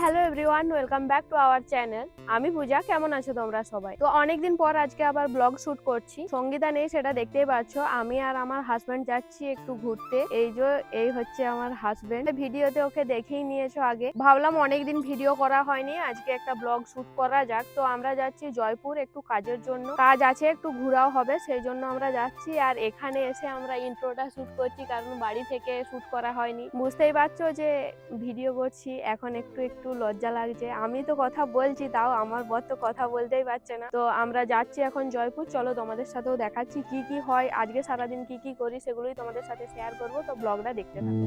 Hello everyone, welcome back to our channel. আমি পূজা। কেমন আছো তোমরা সবাই? তো অনেকদিন পর আজকে আবার ব্লগ শুট করছি। সঙ্গীতা নেই, সেটা দেখতেই পাচ্ছ। আমি আর আমার হাজবেন্ড যাচ্ছি একটু ঘুরতে। এই হচ্ছে আমার হাজবেন্ড। ভিডিওতে ওকে দেখেই নিয়েছো আগে। ভাবলাম অনেকদিন ভিডিও করা হয়নি, আজকে একটা ব্লগ শুট করা যাক। তো আমরা যাচ্ছি জয়পুর একটু কাজের জন্য। কাজ আছে, একটু ঘোরাও হবে, সেই জন্য আমরা যাচ্ছি। আর এখানে এসে আমরা ইন্ট্রোটা শুট করছি, কারণ বাড়ি থেকে শুট করা হয়নি। বুঝতেই পারছো যে ভিডিও করছি, এখন একটু একটু লজ্জা লাগছে। আমি তো কথা বলছি, তাও আমার বর তো কথা বলতেই পারছে না। তো আমরা যাচ্ছি এখন জয়পুর। চলো তোমাদের সাথেও দেখাচ্ছি কি কি হয় আজকে, সারাদিন কি কি করি সেগুলোই তোমাদের সাথে শেয়ার করবো। তো ব্লগটা দেখতে থাকো।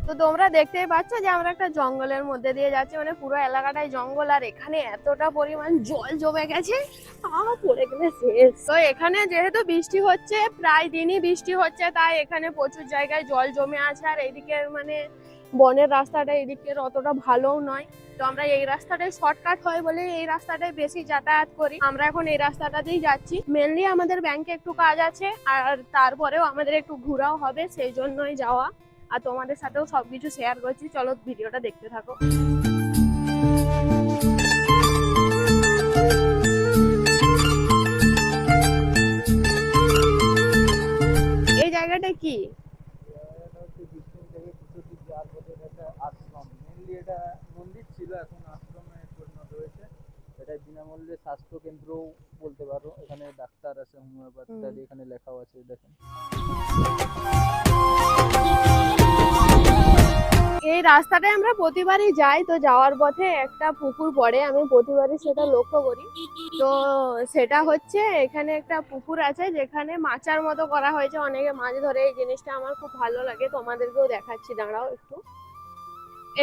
তো তোমরা দেখতেই পাচ্ছ যে আমরা একটা জঙ্গলের মধ্যে দিয়ে যাচ্ছি, মানে পুরো এলাকাটাই জঙ্গল। আর এখানে এতটা পরিমাণ জল জমে গেছে, পড়ে গেলে শেষ। তো এখানে যেহেতু বৃষ্টি হচ্ছে, প্রায় দিনই বৃষ্টি হচ্ছে, তাই এখানে প্রচুর জায়গায় জল জমে আছে। আর এইদিকের মানে বনের রাস্তাটা এদিকের অতটা ভালোও নয়। তো আমরা এই রাস্তাটাই শর্টকাট হয় বলে এই রাস্তাটাই বেশি যাতায়াত করি। আমরা এখন এই রাস্তাটাতেই যাচ্ছি। মেনলি আমাদের ব্যাংকে একটু কাজ আছে, আর তারপরেও আমাদের একটু ঘোরাও হবে, সেই জন্যই যাওয়া। আর তোমাদের সাথেও সবকিছু শেয়ার করছি। চলো ভিডিওটা দেখতে থাকো। এই জায়গাটা কি? এটা মন্দির ছিল, এখন আশ্রমে পরিণত হয়েছে। এটা বিনামূল্যে স্বাস্থ্য কেন্দ্রও বলতে পারো। এখানে ডাক্তার আছে, হোমিওপ্যাথ ইত্যাদি এখানে লেখাও আছে, দেখেন। এই রাস্তাটায় আমরা প্রতিবারই যাই। তো যাওয়ার পথে একটা পুকুর পড়ে, আমি প্রতিবারই সেটা লক্ষ্য করি। তো সেটা হচ্ছে এখানে একটা পুকুর আছে যেখানে মাচার মতো করা হয়েছে, অনেকে মাছ ধরে। এই জিনিসটা আমার খুব ভালো লাগে, তোমাদেরকেও দেখাচ্ছি, দাঁড়াও একটু।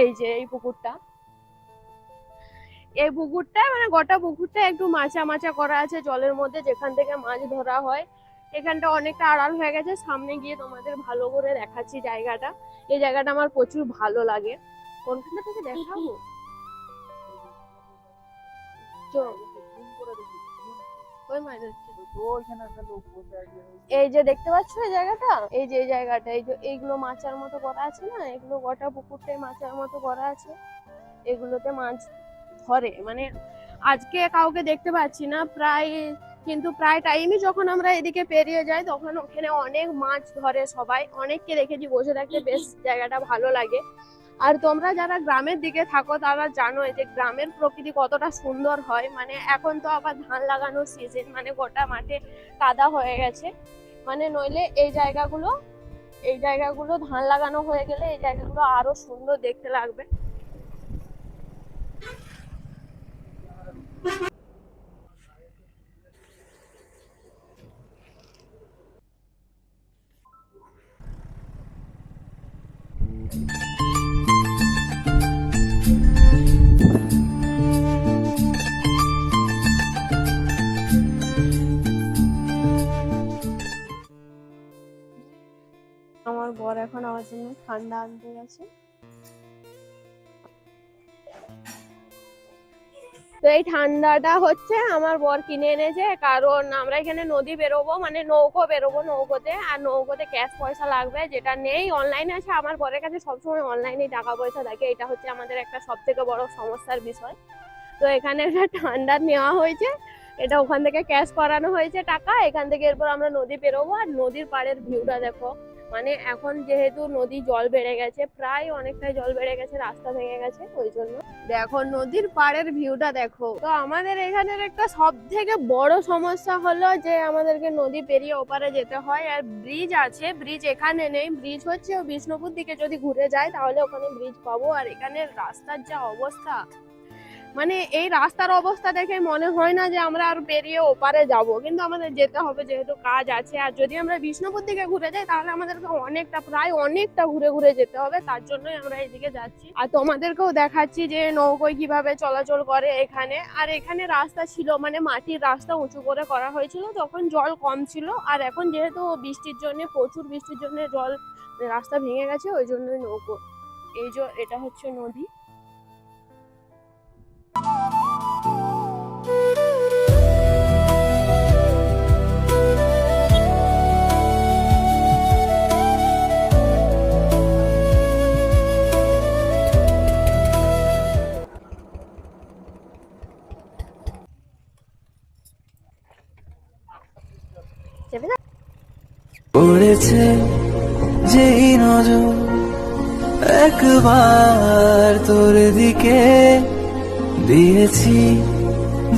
এই যে এই পুকুরটা, এই পুকুরটা মানে গোটা পুকুরটা একটু মাচা মাচা করা আছে জলের মধ্যে, যেখান থেকে মাছ ধরা হয়। এখানটা অনেকটা আড়াল হয়ে গেছে, সামনে গিয়ে তোমাদের ভালো করে দেখাচ্ছি জায়গাটা। এই জায়গাটা আমার প্রচুর ভালো লাগে। কোনখানটা থেকে দেখাবো? এই যে দেখতে পাচ্ছ এই জায়গাটা, এই যে এই জায়গাটা, এই যে এইগুলো মাচার মতো করা আছে না, এগুলো গোটা পুকুরটাই মাচার মতো করা আছে। এগুলোতে মাছ ধরে, মানে আজকে কাউকে দেখতে পাচ্ছি না প্রায়, কিন্তু প্রায় টাইমই যখন আমরা এদিকে পেরিয়ে যাই তখন ওখানে অনেক মাছ ধরে সবাই। অনেককে দেখেছি বসে থাকতে, বেশ জায়গাটা ভালো লাগে। আর তোমরা যারা গ্রামের দিকে থাকো তারা জানো যে গ্রামের প্রকৃতি কতটা সুন্দর হয়। মানে এখন তো আবার ধান লাগানোর সিজন, মানে গোটা মাঠে কাদা হয়ে গেছে। মানে নইলে এই জায়গাগুলো ধান লাগানো হয়ে গেলে এই জায়গাগুলো আরো সুন্দর দেখতে লাগবে। আমার বর এখন আমার জন্য ঠান্ডা আনতে গেছে। তো এই ঠান্ডাটা হচ্ছে আমার বর কিনে এনেছে, কারণ আমরা এখানে নদী বেরোবো, মানে নৌকো বেরোবো, নৌকোতে। আর নৌকোতে ক্যাশ পয়সা লাগবে, যেটা নেই। অনলাইনে আছে, আমার বরের কাছে সবসময় অনলাইনে টাকা পয়সা থাকে। এটা হচ্ছে আমাদের একটা সব থেকে বড় সমস্যার বিষয়। তো এখানে একটা ঠান্ডা নেওয়া হয়েছে, এটা ওখান থেকে ক্যাশ করানো হয়েছে টাকা। এখান থেকে এরপর আমরা নদী বেরোবো। আর নদীর পাড়ের ভিউটা দেখো, মানে এখন যেহেতু নদী জল বেড়ে গেছে, প্রায় অনেকটাই জল বেড়ে গেছে, রাস্তা ভেঙে গেছে, ওই জন্য দেখো নদীর পাড়ের ভিউটা দেখো। তো আমাদের এখানের একটা সব থেকে বড় সমস্যা হলো যে আমাদেরকে নদী পেরিয়ে ওপারে যেতে হয়। আর ব্রিজ আছে, ব্রিজ এখানে নেই। ব্রিজ হচ্ছে বিষ্ণুপুর দিকে, যদি ঘুরে যায় তাহলে ওখানে ব্রিজ পাবো। আর এখানে রাস্তার যা অবস্থা, মানে এই রাস্তার অবস্থা দেখে মনে হয় না যে আমরা আর পেরিয়ে ওপারে যাব, কিন্তু আমাদের যেতে হবে যেহেতু কাজ আছে। আর যদি আমরা বিষ্ণুপুর দিকে ঘুরে যাই তাহলে আমাদেরকে প্রায় অনেকটা ঘুরে ঘুরে যেতে হবে, তার জন্যই আমরা এইদিকে যাচ্ছি। আর তোমাদেরকেও দেখাচ্ছি যে নৌকোয় কিভাবে চলাচল করে এখানে। আর এখানে রাস্তা ছিল, মানে মাটির রাস্তা উঁচু করে করা হয়েছিল, তখন জল কম ছিল। আর এখন যেহেতু বৃষ্টির জন্য, প্রচুর বৃষ্টির জন্য জল, রাস্তা ভেঙে গেছে, ওই জন্যই নৌকো। এই যে এটা হচ্ছে নদী। পড়েছে যেই নজর একবার তোর দিকে দিয়েছি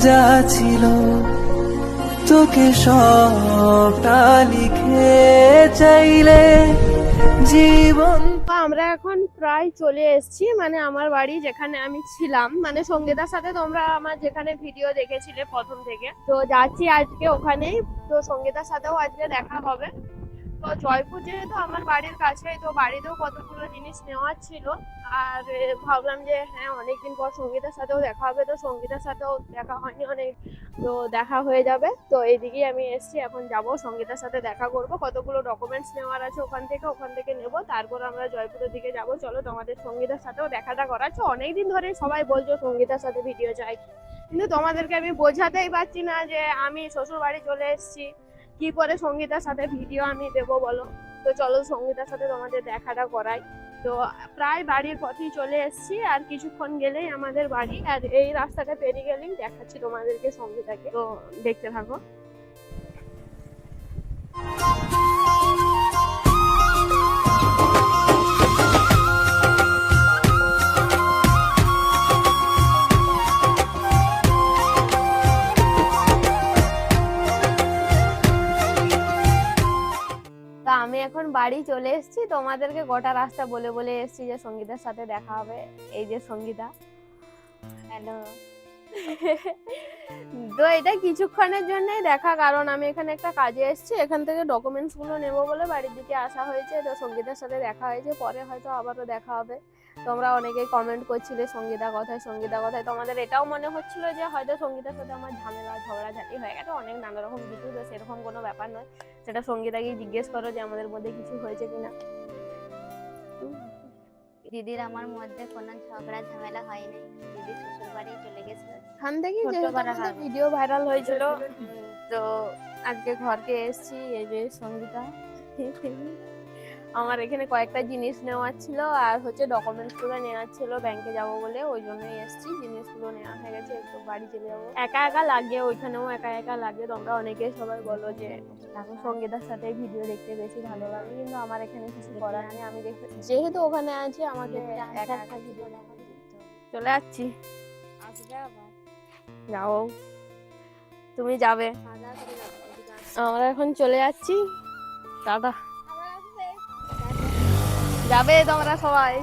যা ছিল তোকে সবটা লিখে চাইলে জীবন। তো আমরা এখন প্রায় চলে এসেছি, মানে আমার বাড়ি যেখানে আমি ছিলাম, মানে সঙ্গীতার সাথে তোমরা আমার যেখানে ভিডিও দেখেছিলে প্রথম থেকে, তো যাচ্ছি আজকে ওখানেই। তো সঙ্গীতার সাথেও আজকে দেখা হবে। তো জয়পুর যেহেতু আমার বাড়ির কাছেই, তো বাড়িতেও কতগুলো জিনিস নেওয়ার ছিল। আর ভাবলাম যে হ্যাঁ, অনেকদিন পর সঙ্গীতার সাথেও দেখা হবে, তো সঙ্গীতার সাথেও দেখা হয়নি অনেক, তো দেখা হয়ে যাবে। তো এইদিকেই আমি এসেছি, এখন যাব সঙ্গীতার সাথে দেখা করব, কতগুলো ডকুমেন্টস নেওয়ার আছে ওখান থেকে নেব, তারপর আমরা জয়পুরের দিকে যাব। চলো তোমাদের সঙ্গীতার সাথেও দেখাটা করাচ্ছ, অনেকদিন ধরে সবাই বলছো সঙ্গীতার সাথে ভিডিও চাই, কিন্তু তোমাদেরকে আমি বোঝাতেই পারছি না যে আমি শ্বশুর বাড়ি চলে এসেছি, কি করে সঙ্গীতার সাথে ভিডিও আমি দেবো বলো। তো চলো সঙ্গীতার সাথে তোমাদের দেখাটা করাই। তো প্রায় বাড়ির পথেই চলে এসেছি, আর কিছুক্ষণ গেলেই আমাদের বাড়ি, আর এই রাস্তাটা পেরিয়ে গেলেই দেখাচ্ছি তোমাদেরকে সঙ্গীতাকে, তো দেখতে থাকো। তা আমি এখন বাড়ি চলে এসেছি, তোমাদেরকে গোটা রাস্তা বলে বলে এসেছি যে সঙ্গীতার সাথে দেখা হবে। এই যে সঙ্গীতা, হ্যালো। তো এটা কিছুক্ষণের জন্যই দেখা, কারণ আমি এখানে একটা কাজে এসেছি, এখান থেকে ডকুমেন্টস গুলো নেবো বলে বাড়ির দিকে আসা হয়েছে। তো সঙ্গীতার সাথে দেখা হয়েছে, পরে হয়তো আবারও দেখা হবে। তোমরা অনেকেই কমেন্ট করছিলে সঙ্গীতা কথায় সঙ্গীতা কথায়, তোমাদের এটাও মনে হচ্ছিল যে হয়তো সঙ্গীতার সাথে আমার ঝামেলা ঝগড়াঝাটি হয়ে গেছে অনেক নানা রকম কিছু, তো সেরকম কোনো ব্যাপার নয়। সেটা সঙ্গীতাকেই জিজ্ঞেস করো যে আমাদের মধ্যে কিছু হয়েছে কিনা। দিদির আমার মধ্যে কোনো ঝগড়া ঝামেলা হয়নি, দিদি শ্বশুর বাড়ি চলে গেছিল। এখান থেকেই ছোট্ট যেহেতু করে আমাদের খাবো। ভিডিও ভাইরাল হয়েছিল, তো আজকে ঘরকে এসেছি। এই যে সঙ্গীতা, আমার এখানে কয়েকটা জিনিস নেওয়ার ছিল, আর হচ্ছে ডকুমেন্টস গুলো নেওয়ার ছিল, ব্যাংকে যাব বলে, ওই জন্যই এসেছি। জিনিসগুলো নেওয়া হয়ে গেছে, একটু বাড়ি চলে যাবো। একা একা লাগে, ওইখানেও একা একা লাগে। তোমরা অনেকে সবাই বলো যে সঙ্গীতার সাথে ভিডিও দেখতে বেশি ভালো লাগে, কিন্তু আমার এখানে কিছু করার নেই, আমি যেহেতু ওখানে আছি আমাকে একা একা ভিডিও দেখা চলে যাচ্ছি। আসবে আবার যাও, তুমি যাবে, আমরা এখন চলে যাচ্ছি। টাটা। যাবে তোমরা সবাই।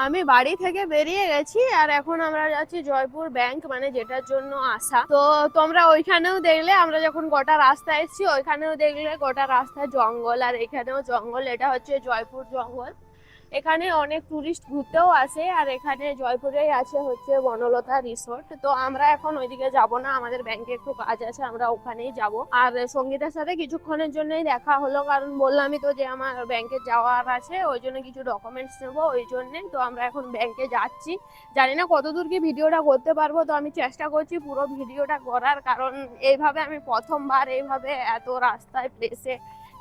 আমি বাড়ি থেকে বেরিয়ে গেছি, আর এখন আমরা যাচ্ছি জয়পুর ব্যাংক, মানে যেটার জন্য আসা। তো তোমরা ওইখানেও দেখলে, আমরা যখন গোটা রাস্তা এসেছি ওইখানেও দেখলে গোটা রাস্তা জঙ্গল, আর এখানেও জঙ্গল। এটা হচ্ছে জয়পুর জঙ্গল। এখানে অনেক টুরিস্ট ঘুরতেও আসে, আর এখানে জয়পুরেই আছে হচ্ছে বনলতা রিসোর্ট। তো আমরা এখন ওইদিকে যাব না, আমাদের ব্যাংকে একটু কাজ আছে, আমরা ওখানেই যাব। আর সঙ্গীতার সাথে কিছুক্ষণের জন্যই দেখা হলো, কারণ বললামই তো যে আমার ব্যাংকে যাওয়ার আছে, ওই জন্য কিছু ডকুমেন্টস নেবো, ওই জন্যে। তো আমরা এখন ব্যাংকে যাচ্ছি, জানি না কতদূর কি ভিডিওটা করতে পারবো, তো আমি চেষ্টা করছি পুরো ভিডিওটা করার, কারণ এইভাবে আমি প্রথমবার এইভাবে এত রাস্তায় প্লেসে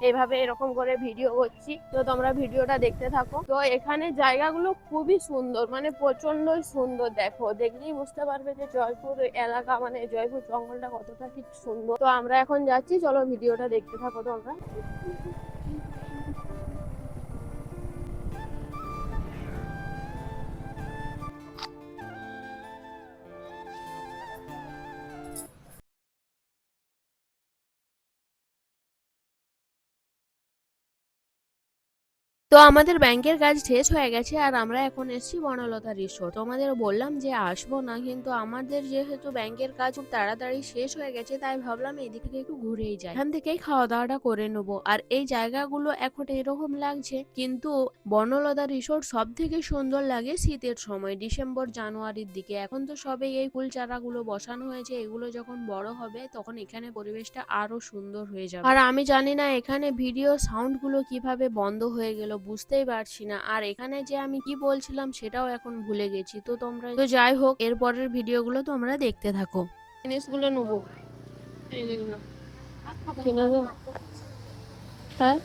এইভাবে এরকম করে ভিডিও করছি। তো তোমরা ভিডিওটা দেখতে থাকো। তো এখানে জায়গাগুলো খুবই সুন্দর, মানে প্রচন্ডই সুন্দর, দেখো দেখলেই বুঝতে পারবে যে জয়পুর এলাকা, মানে জয়পুর জঙ্গলটা কতটা ঠিক সুন্দর। তো আমরা এখন যাচ্ছি, চলো ভিডিওটা দেখতে থাকো তোমরা। তো আমাদের ব্যাংকের কাজ শেষ হয়ে গেছে, আর আমরা এখন এসেছি বনলতা রিসোর্ট। তোমাদের বললাম যে আসবো না, কিন্তু আমাদের যেহেতু ব্যাংকের কাজ খুব তাড়াতাড়ি শেষ হয়ে গেছে, তাই ভাবলাম এদিক থেকে একটু ঘুরেই যাই, এখান থেকেই খাওয়া দাওয়াটা করে নেবো। আর এই জায়গাগুলো এখন এরকম লাগছে, কিন্তু বনলতা রিসোর্ট সব থেকে সুন্দর লাগে শীতের সময়, ডিসেম্বর জানুয়ারির দিকে। এখন তো সবে এই ফুল চারাগুলো বসানো হয়েছে, এগুলো যখন বড় হবে তখন এখানে পরিবেশটা আরো সুন্দর হয়ে যাবে। আর আমি জানি না এখানে ভিডিও সাউন্ড গুলো কিভাবে বন্ধ হয়ে গেল, বুঝতেই পারছি না। আর এখানে যে আমি কি বলছিলাম সেটাও এখন ভুলে গেছি। তো তোমরা, তো যাই হোক, এর পরের ভিডিওগুলো তোমরা দেখতে থাকো। জিনিসগুলো নেবো, হ্যাঁ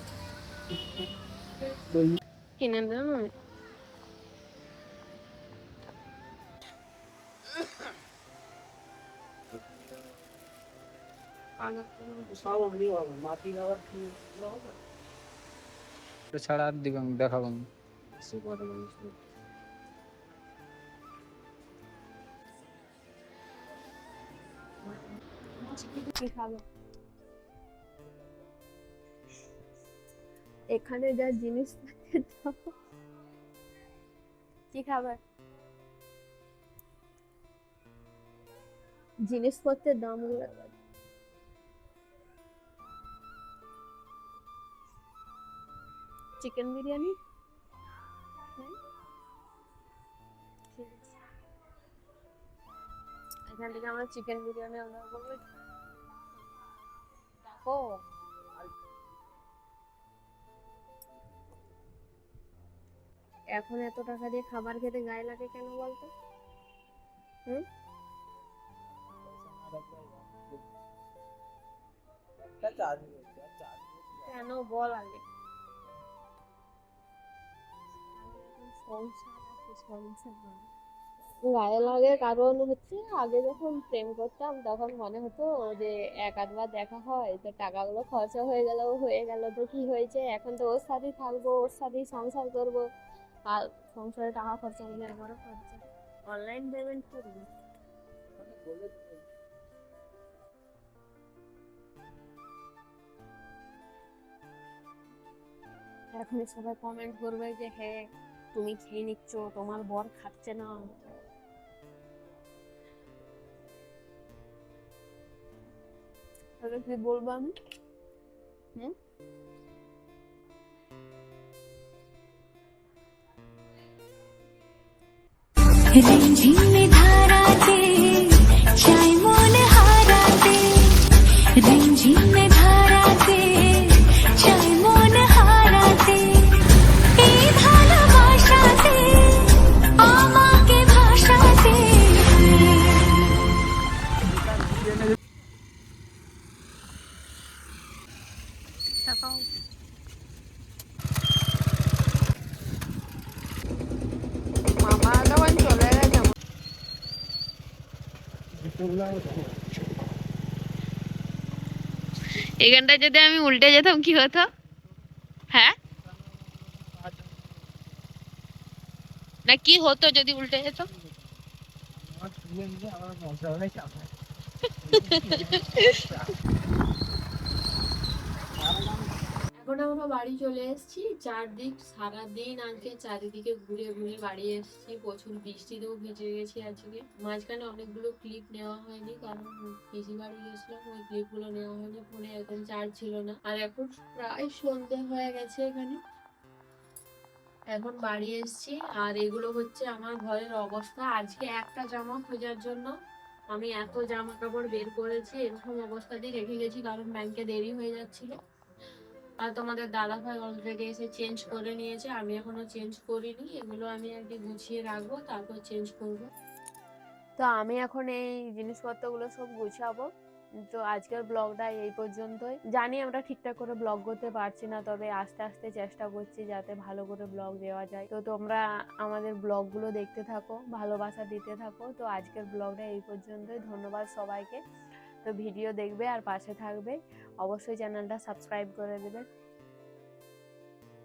কিনে দেবো। এটা ছাড়া আর দিবেন দেখাবো না। কি খাবে? এখানে যা জিনিস কি খাবে? জিনিসপত্রের দামগুলো চিকেন বিরিয়ানি এখান থেকে আমরা চিকেন বিরিয়ানি অর্ডার করবো। দেখো এখন এত টাকা দিয়ে খাবার খেতে গায়ে লাগে কেন বলতো? হুম, কেন বল আগে। সংসার আছে, সংসার গায়ে লাগে কারণ হচ্ছে আগে যখন প্রেম করতাম তখন মনে হতো যে এক আধবার দেখা হয় তো টাকাগুলো খরচা হয়ে গেল তো কি হয়েছে, এখন তো ওর সাথেই থাকবো, ওর সাথেই সংসার করবো, আর সংসারে টাকা খরচা হলে আমারও খরচা। অনলাইন পেমেন্ট করবি? এখন সবাই কমেন্ট করবে যে হ্যাঁ তুমি খেয়ে নিচ্ছ, তোমার বর খাচ্ছে না। তাহলে কি বলবো আমি? হুম, रिमझिम धाराते चाय मन हाराते रिमझिम धाराते चाय मन हाराते এই ভালোবাসাতে আমাকে ভাষাতে টাকাও মামা তখন চলে গেছে। এখানটা যদি আমি উল্টে যেতাম কি হতো? হ্যাঁ না কি হতো যদি উল্টে যেত? এখন আমরা বাড়ি চলে এসেছি। চারদিক সারাদিন আজকে চারিদিকে ঘুরে ঘুরে বাড়ি এসেছি। প্রচুর বৃষ্টিতেও ভিজে গেছি আজকে। মাঝখানে অনেকগুলো ক্লিপ নেওয়া হয়নি কারণ পিসি বাড়ি গেছিলাম, ওই ক্লিপগুলো নেওয়া হয়নি, ফোনে এখন চার্জ ছিল না। আর এখন প্রায় সন্ধে হয়ে গেছে এখানে। এখন বাড়ি এসেছি আর এগুলো হচ্ছে আমার ঘরের অবস্থা। আজকে একটা জামা খোঁজার জন্য আমি এত জামা কাপড় বের করেছি, এরকম অবস্থাতেই রেখে গেছি কারণ ব্যাংকে দেরি হয়ে যাচ্ছিল। আর তোমাদের দাদা ভাই অলরেডি এসে চেঞ্জ করে নিয়েছে, আমি এখনো চেঞ্জ করিনি। এগুলো আমি আগে গুছিয়ে রাখবো, তারপর চেঞ্জ করব। তো আমি এখন এই জিনিসপত্রগুলো সব গুছাবো। তো আজকের ব্লগটা এই পর্যন্তই। জানি আমরা ঠিকঠাক করে ব্লগ করতে পারছি না, তবে আস্তে আস্তে চেষ্টা করছি যাতে ভালো করে ব্লগ দেওয়া যায়। তো তোমরা আমাদের ব্লগগুলো দেখতে থাকো, ভালোবাসা দিতে থাকো। তো আজকের ব্লগটা এই পর্যন্তই। ধন্যবাদ সবাইকে। তো ভিডিও দেখবে আর পাশে থাকবে, অবশ্যই চ্যানেলটা সাবস্ক্রাইব করে দেবে।